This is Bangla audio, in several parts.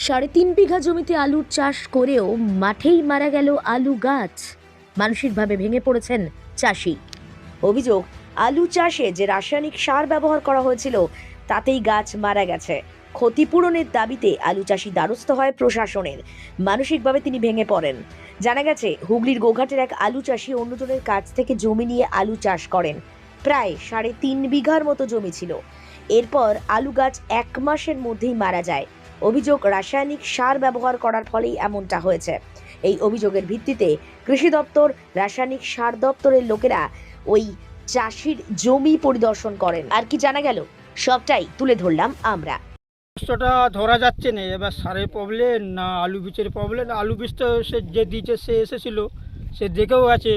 3.5 বিঘা জমিতে আলুর চাষ করেও মাঠেই মারা গেল আলু গাছ। মানসিকভাবে ভেঙে পড়েছেন চাষি। অভিযোগ, আলু চাষে যে রাসায়নিক সার ব্যবহার করা হয়েছিল তাতেই গাছ মারা গেছে। ক্ষতিপূরণের দাবিতে আলু চাষি দ্বারস্থ হয় প্রশাসনের। মানসিকভাবে তিনি ভেঙে পড়েন। জানা গেছে, হুগলির গোঘাটের এক আলু চাষি অন্যজনের কাছ থেকে জমি নিয়ে আলু চাষ করেন। প্রায় 3.5 বিঘার মতো জমি ছিল। এরপর আলু গাছ 1 মাসের মধ্যেই মারা যায়। অভিযোগ, রাসায়নিক সার ব্যবহার করার ফলেই এমনটা হয়েছে। এই অভিযোগের ভিত্তিতে কৃষি দপ্তর, রাসায়নিক সার দপ্তরের লোকেরা ওই চাষির জমি পরিদর্শন করেন। আর কি জানা গেল সবটাই তুলে ধরলাম আমরা। সমস্যাটা ধরা যাচ্ছে না, এবার সারের প্রবলেম না আলু বীজের প্রবলেম। আলু বীজ তো সে যে দিয়েছে সে এসেছিলো, সে দেখেও গেছে,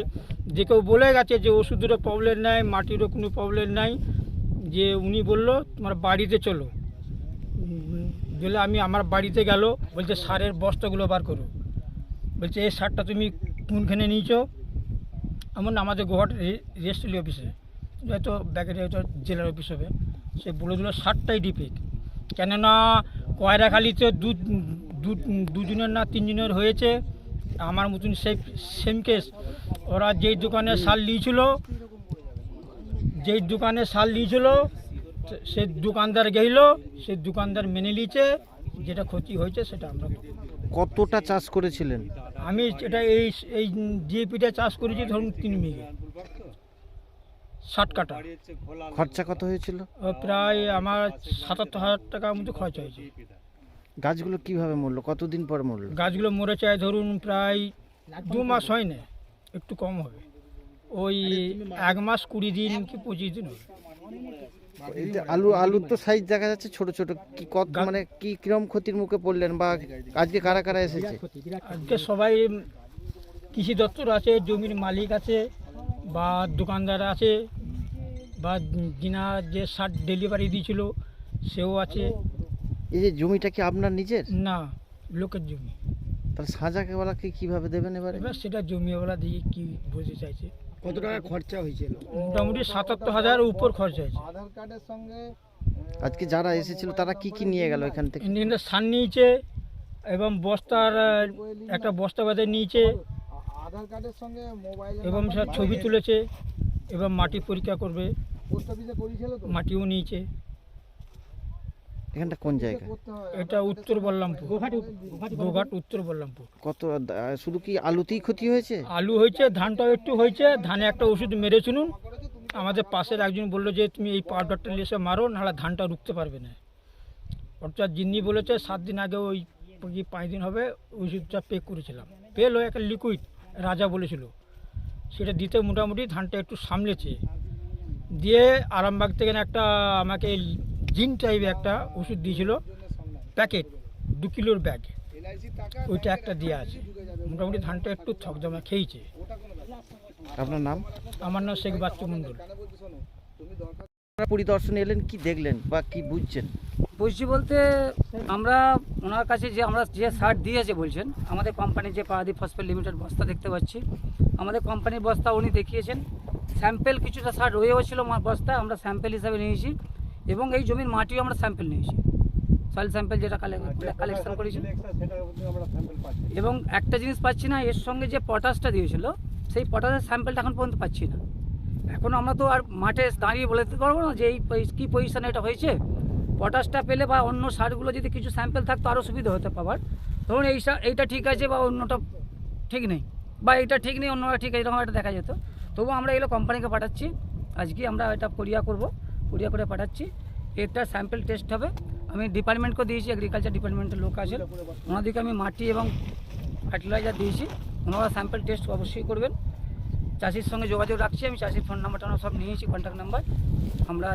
দেখেও বলে গেছে যে ওষুধেরও প্রবলেম নাই, মাটিরও কোনো প্রবলেম নাই। যে উনি বললো তোমার বাড়িতে চলো, গেলে আমি আমার বাড়িতে গেল, বলছে সারের বস্তাগুলো বার করো। বলছে এই সারটা তুমি কোনখানে নিয়েছো? এমন আমাদের গোহাট রেজিস্ট্রি অফিসে, হয়তো ব্যাকেটে হয়তো জেলার অফিস হবে। সে বলে দিল সারটাই ডিফেক্ট। কেননা কয়রাখালিতে দুজনের না 3 জনের হয়েছে আমার মতন সেম কেস। ওরা যেই দোকানে সার নিয়েছিল সে দোকানদার গেল, সে দোকানদার মেনে নিয়েছে, যেটা ক্ষতি হয়েছে সেটা আমরা। কতটা চাষ করেছিলেন? আমি এটা এই জিএপিটা চাষ করেছি ধরুন 3 বিঘে, 60 কাঠা। খরচা কত হয়েছিল? প্রায় আমার 77,000 টাকার মতো খরচ হয়েছে। গাছগুলো কিভাবে মরলো? কতদিন পর মরলো? গাছগুলো মরে চায় ধরুন প্রায় 2 মাস হয় না, একটু কম হবে, ওই 1 মাস 20 দিন কি 25 দিন হবে। আলুর তো সাইজ দেখা যাচ্ছে ছোট ছোট। কি কত মানে কি কিরম ক্ষতির মুখে পড়লেন, বা আজকে কারা কারা এসেছে? আজকে সবাই কৃষি দপ্তর আছে, জমির মালিক আছে, বা দোকানদার আছে, বা যিনা যে সার ডেলিভারি দিয়েছিল সেও আছে। এই যে জমিটা কি আপনার নিজের? না, লোকের জমি। তাহলে সাজাকেওয়ালাকে কিভাবে দেবেন এবারে? এবার সেটা জমিওয়ালা দিয়ে কি বুঝতে চাইছে। কত টাকা খরচা হয়েছিল? মোটামুটি 77,000 উপর খরচ হয়েছে। আধার কার্ডের সঙ্গে আজকে যারা এসেছিল তারা কি কি নিয়ে গেল এখান থেকে? ইঞ্জিনটা সার নিয়েছে এবং বস্তার একটা বস্তা বাদে নিয়েছে আধার কার্ডের সঙ্গে মোবাইল এবং সব ছবি তুলেছে এবং মাটি পরীক্ষা করবে, পোস্ট অফিসে করেছিল তো মাটিও নিয়েছে। এখানটা কোন জায়গা? করতে হয়। এটা উত্তর বল্লামপুর, গোঘাট উত্তর বল্লামপুর। কত শুধু কি আলুতেই ক্ষতি হয়েছে? আলু হয়েছে, ধানটাও একটু হয়েছে। ধানে একটা ওষুধ মেরে শুনুন, আমাদের পাশের একজন বললো যে তুমি এই পাউডারটা এসে মারো, নাহলে ধানটা রুখতে পারবে না। অর্থাৎ যিনি বলেছে 7 দিন আগে, ওই 5 দিন হবে ওষুধটা পে করেছিলাম। পেল একটা লিকুইড রাজা বলেছিল, সেটা দিতে মোটামুটি ধানটা একটু সামলেছে। দিয়ে আরামবাগ থেকে একটা আমাকে জিন টাইপের একটা ওষুধ দিয়েছিল, প্যাকেট 2 কিলোর ব্যাগ, ওইটা একটা দিয়ে আছে। মোটামুটি ধানটা একটু থকজমা খেয়েছে। আপনার নাম? আমার নাম শেখ বাচ্চু মণ্ডল। পরিদর্শনে এলেন, কি দেখলেন বা কি বুঝছেন? বুঝছি বলতে, আমরা ওনার কাছে যে আমরা যে সার দিয়েছে বলছেন, আমাদের কোম্পানির যে পারাদীপ ফসফেট লিমিটেড বস্তা দেখতে পাচ্ছি, আমাদের কোম্পানির বস্তা উনি দেখিয়েছেন। স্যাম্পেল কিছুটা সার রয়েও ছিল বস্তা, আমরা স্যাম্পেল হিসাবে নিয়েছি। এবং এই জমির মাটিও আমরা স্যাম্পেল নিয়েছি, সয়েল স্যাম্পেল যেটা কালেকশন করেছি। এবং একটা জিনিস পাচ্ছি না, এর সঙ্গে যে পটাশটা দিয়েছিল সেই পটাশের স্যাম্পেলটা এখন পর্যন্ত পাচ্ছি না। এখন আমরা তো আর মাঠে দাঁড়িয়ে বলে দিতে পারবো না যে এই কী পজিশানে এটা হয়েছে। পটাশটা পেলে বা অন্য সারগুলো যদি কিছু স্যাম্পেল থাকতো আরও সুবিধা হতে পাবার। ধরুন এইটা ঠিক আছে বা অন্যটা ঠিক নেই, বা এইটা ঠিক নেই অন্যটা ঠিক আছে, এরকম একটা দেখা যেত। তবু আমরা এগুলো কোম্পানিকে পাঠাচ্ছি, আজকে আমরা এটা কুরিয়ার করব, কুরিয়ার করে পাঠাচ্ছি। এটা স্যাম্পেল টেস্ট হবে। আমি ডিপার্টমেন্টকেও দিয়েছি, এগ্রিকালচার ডিপার্টমেন্টের লোক আছেন, ওনাদেরকে আমি মাটি এবং ফার্টিলাইজার দিয়েছি। ওনারা স্যাম্পেল টেস্ট অবশ্যই করবেন। চাষির সঙ্গে যোগাযোগ রাখছি, আমি চাষির ফোন নাম্বারটা সব নিয়েছি, কন্ট্যাক্ট নাম্বার। আমরা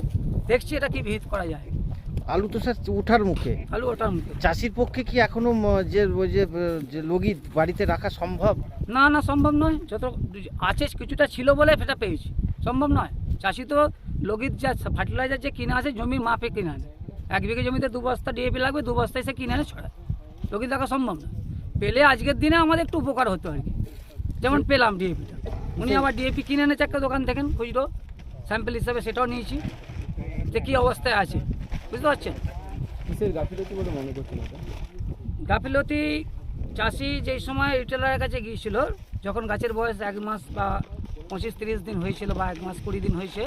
দেখছি এটা কি ভিত করা যায়। আলু তো স্যার ওঠার মুখে। আলু ওঠার মুখে। চাষির পক্ষে কি এখনো যে লগি বাড়িতে রাখা সম্ভব? না, সম্ভব নয়। যত আছে কিছুটা ছিল বলে সেটা পেয়েছি, সম্ভব নয়। চাষি তো লগিত যা ফার্টিলাইজার যে কিনে আসে জমির মাপে কিনে আনে। 1 বিঘে জমিতে 2 বস্তা ডিএপি লাগবে, 2 বস্তা এসে কিনে আনে ছড়ায়। লগিত রাখা সম্ভব না। পেলে আজকের দিনে আমাদের একটু উপকার হতো আর কি। যেমন পেলাম ডিএপিটা, উনি আবার ডিএপি কিনে এনেছে একটা দোকান থেকে, খুচরো স্যাম্পেল হিসাবে, সেটাও নিয়েছি। যে কী অবস্থায় আছে বুঝতে পারছেন। গাফিলতি চাষি যেই সময় রিটেলারের কাছে গিয়েছিল, যখন গাছের বয়স 1 মাস বা 25-30 দিন হয়েছিল বা 1 মাস 20 দিন হয়েছে,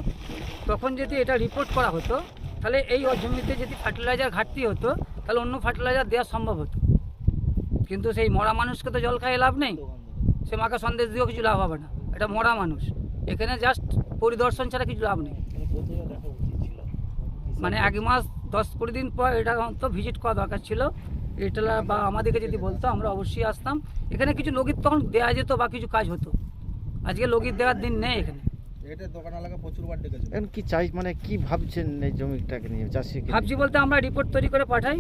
তখন যদি এটা রিপোর্ট করা হতো তাহলে এই জমিতে যদি ফার্টিলাইজার ঘাটতি হতো তাহলে অন্য ফার্টিলাইজার দেওয়া সম্ভব হতো। কিন্তু সেই মরা মানুষকে তো জল খাইয়ে লাভ নেই, সে মাকে সন্দেশ দিয়েও কিছু লাভ হবে না, এটা মরা মানুষ। এখানে জাস্ট পরিদর্শন ছাড়া কিছু লাভ নেই। মানে 1 মাস 10-20 দিন পর এটা তো ভিজিট করা দরকার ছিল রিটেলার বা আমাদেরকে যদি বলতো, আমরা অবশ্যই আসতাম। এখানে কিছু লগির তখন দেওয়া যেত বা কিছু কাজ হতো। আজকে লগির দেওয়ার দিন নেই এখানে। এখন কি চাই, মানে কি ভাবছেন এই জমিটাকে নিয়ে, চাষিকে ভাবছি বলতে আমরা রিপোর্ট তৈরি করে পাঠাই,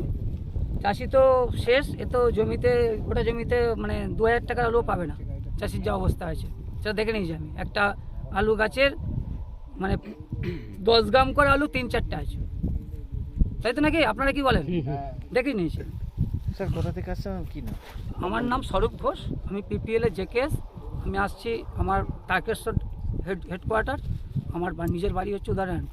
চাষি তো শেষ, এ তো জমিতে গোটা জমিতে মানে 2000 টাকার আলুও পাবে না। চাষির যা অবস্থা আছে সেটা দেখে নিয়েছি আমি। একটা আলু গাছের মানে 10 গ্রাম করে আলু 3-4টা আছে, তাই তো নাকি? আপনারা কি বলেন? দেখে নিয়েছি। স্যার কোথা থেকে আসছেন, কি না? আমার নাম স্বরূপ ঘোষ, আমি পিপিএল এর জেকেএস। আমি আসছি আমার তারকেশ্বর হেডকোয়ার্টার, আমার নিজের বাড়ি হচ্ছে উদাহরণ।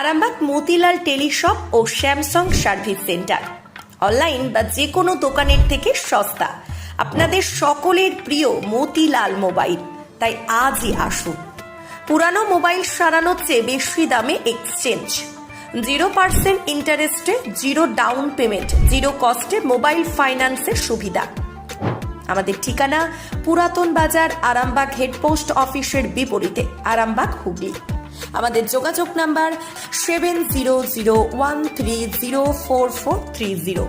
আরামবাগ মতিলাল টেলিশপ ও স্যামসাং সার্ভিস সেন্টার, অনলাইন বা যে কোনো দোকানের থেকে সস্তা। আপনাদের সকলের প্রিয় মতিলাল মোবাইল, তাই আজই আসুন। পুরানো মোবাইল সারানোর চেয়ে বেশি দামে এক্সচেঞ্জ, 0% ইন্টারেস্টে, 0 ডাউন পেমেন্ট, 0 কস্টে মোবাইল ফাইন্যান্সের সুবিধা। আমাদের ঠিকানা পুরাতন বাজার, আরামবাগ হেডপোস্ট অফিসের বিপরীতে, আরামবাগ, হুগলি। আমাদের যোগাযোগ নাম্বার 7001304430।